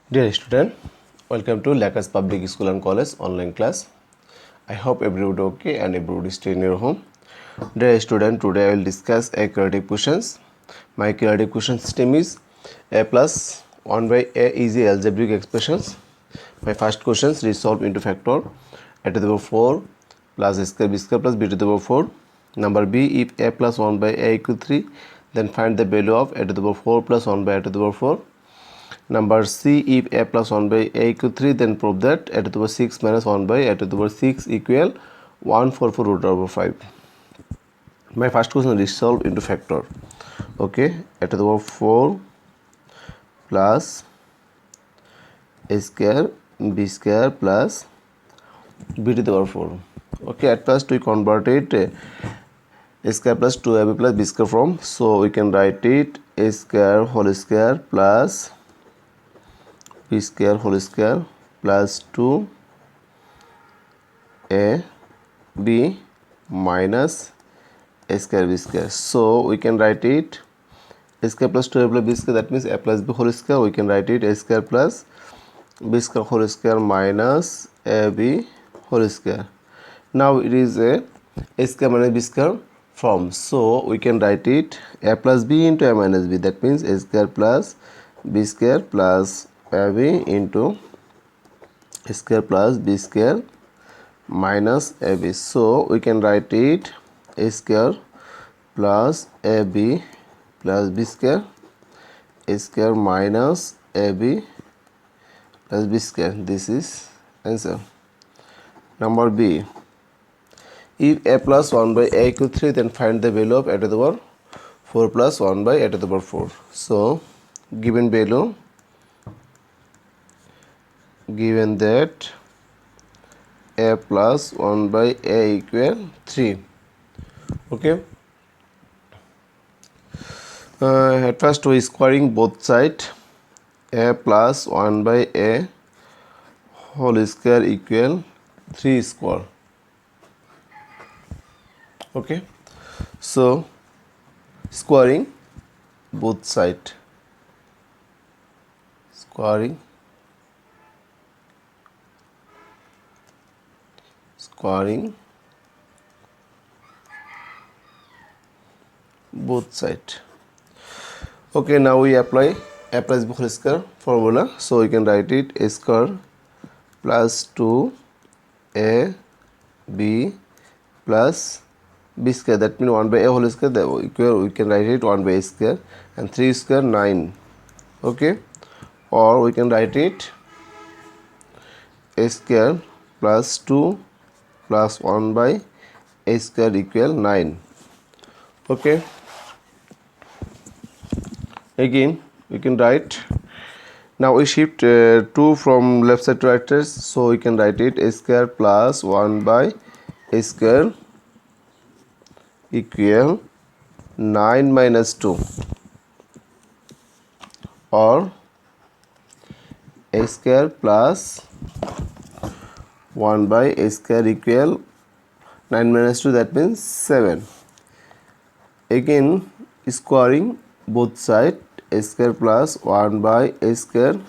Dear student, welcome to Lakas Public School and College online class. I hope everybody okay and everybody stay in your home. Dear student, today I will discuss a quadratic questions. My quadratic question system is a plus 1 by a easy algebraic expressions. My first questions resolve into factor a to the power 4 plus a square b square plus b to the power 4. Number B, if a plus 1 by a equal 3, then find the value of a to the power 4 plus 1 by a to the power 4. Number C, if a plus 1 by a equal 3, then prove that a to the power 6 minus 1 by a to the power 6 equal 144 root over 5. My first question is resolve into factor. Okay, a to the power 4 plus a square b square plus b to the power 4. Okay, at first we convert it a square plus 2ab plus b square form, so we can write it a square whole square plus b square whole square plus 2 a b minus a square b square. So we can write it a square plus 2a plus b square, that means a plus b whole square. We can write it a square plus b square whole square minus ab whole square. Now it is a square minus b square form, so we can write it a plus b into a minus b, that means a square plus b square plus ab into a square plus b square minus ab. So we can write it a square plus ab plus b square, a square minus ab plus b square. This is answer. Number B, if a plus 1 by a equal 3, then find the value of a to the power 4 plus 1 by a to the power 4. So given value, given that a plus 1 by a equal 3. Okay, at first we squaring both sides. A plus 1 by a whole square equal 3 square. Okay, so squaring both sides, squaring both sides. Okay, now we apply a plus b whole square formula, so we can write it a square plus 2 a b plus b square, that means 1 by a whole square, that equal, we can write it 1 by a square, and 3 square 9. Okay, or we can write it a square plus 2 plus 1 by a square equal 9. Okay, again we can write, now we shift 2 from left side to right side, so we can write it a square plus 1 by a square equal 9 minus 2, or a square plus 1 by a square equal 9 minus 2, that means 7. Again squaring both sides, a square plus 1 by a square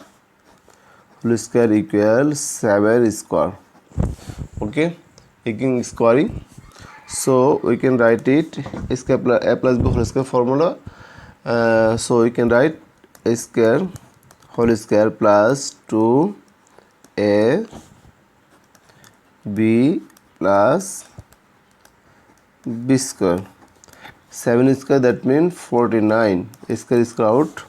whole square equal 7 square. Okay, again squaring, so we can write it a square plus a plus b whole square formula. So we can write a square whole square plus 2 a b plus b square, 7 square, that means 49, a square is out.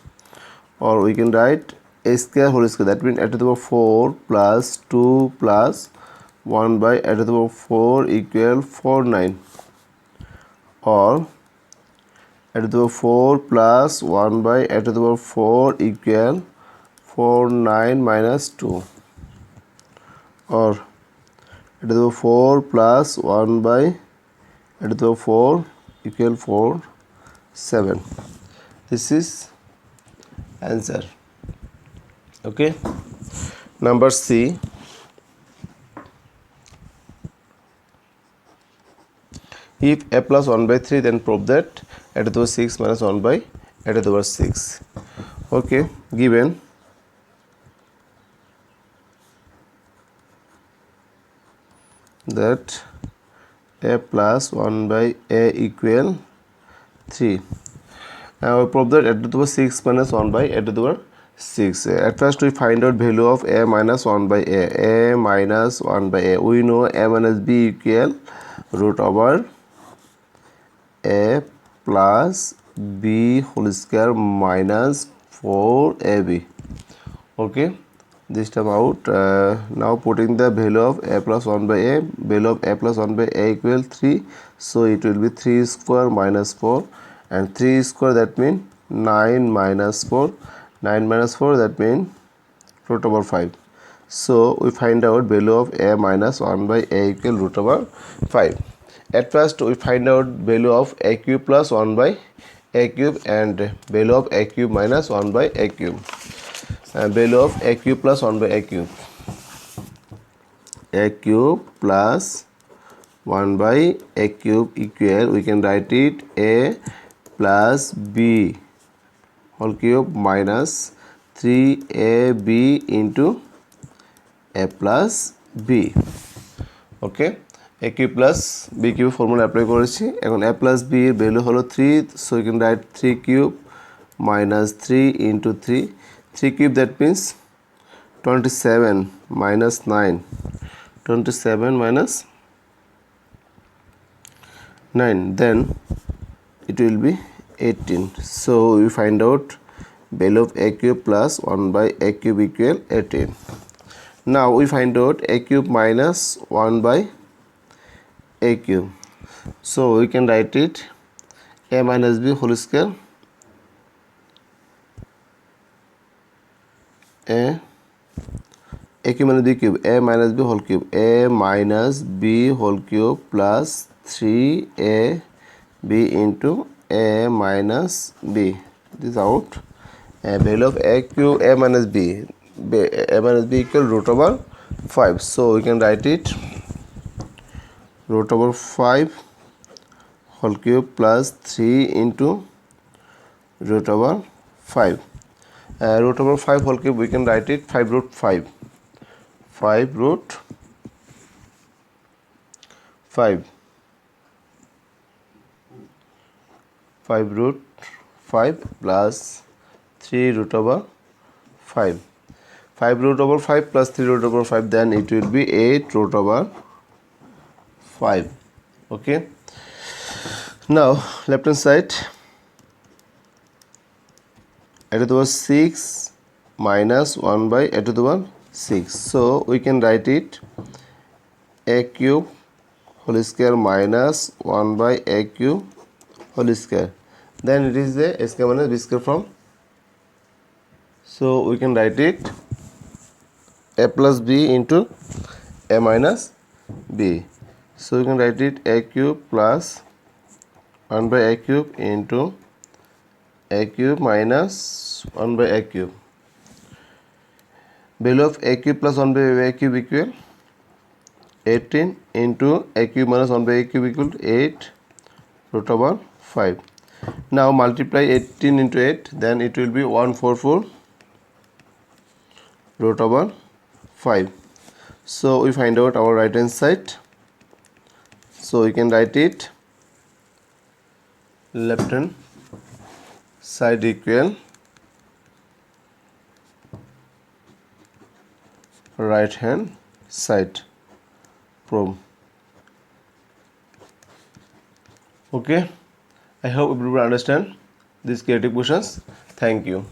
Or we can write a square whole square, that means a to the power 4 plus 2 plus 1 by a to the power 4 equal 49, or a to the power 4 plus 1 by a to the power 4 equal 49 minus 2, or a to the power 4 plus 1 by a to the power 4 equal 4 7. This is answer. Okay, number C, if a plus 1 by 3, then prove that a to the power 6 minus 1 by a to the power 6. Okay, given that a plus 1 by a equal 3. We prove that a to the power 6 minus 1 by a to the power 6. At first we find out value of a minus 1 by a minus 1 by a. We know a minus b equal root over a plus b whole square minus 4ab. Okay, this time out. Now putting the value of a plus 1 by a, value of a plus 1 by a equal 3, so it will be 3 square minus 4, and 3 square that means 9 minus 4, 9 minus 4 that means root over 5. So we find out value of a minus 1 by a equal root over 5. At first we find out value of a cube plus 1 by a cube and value of a cube minus 1 by a cube. Value of a cube plus 1 by a cube. A cube plus 1 by a cube equal, we can write it a plus b whole cube minus 3ab into a plus b. Okay, a cube plus b cube formula apply করেছি। এখন a plus b এর value হলো 3, so you can write 3 cube minus 3 into 3. 3 cube that means 27 minus 9, 27 minus 9, then it will be 18. So we find out value of a cube plus 1 by a cube equal 18. Now we find out a cube minus 1 by a cube, so we can write it a minus b whole square, a cube minus b cube, a minus b whole cube, a minus b whole cube plus 3a b into a minus b. This out value of a cube a minus b equal root over 5. So we can write it root over 5 whole cube plus 3 into root over 5. Root over 5 whole cube, we can write it 5 root 5. 5 root 5. 5 root 5 plus 3 root over 5. 5 root over 5 plus 3 root over 5, then it will be 8 root over 5. Okay. Now left hand side, a to the power 6 minus 1 by a to the power 6. So we can write it a cube whole square minus 1 by a cube whole square. Then it is the a square minus b square form. So we can write it a plus b into a minus b. So we can write it a cube plus 1 by a cube into a cube minus 1 by a cube. Value of a cube plus 1 by a cube equal 18 into a cube minus 1 by a cube equal to 8 root over 5. Now multiply 18 into 8, then it will be 144 root over 5. So we find out our right hand side. So we can write it left hand side equal right hand side from. Okay, I hope everyone understand these creative questions. Thank you.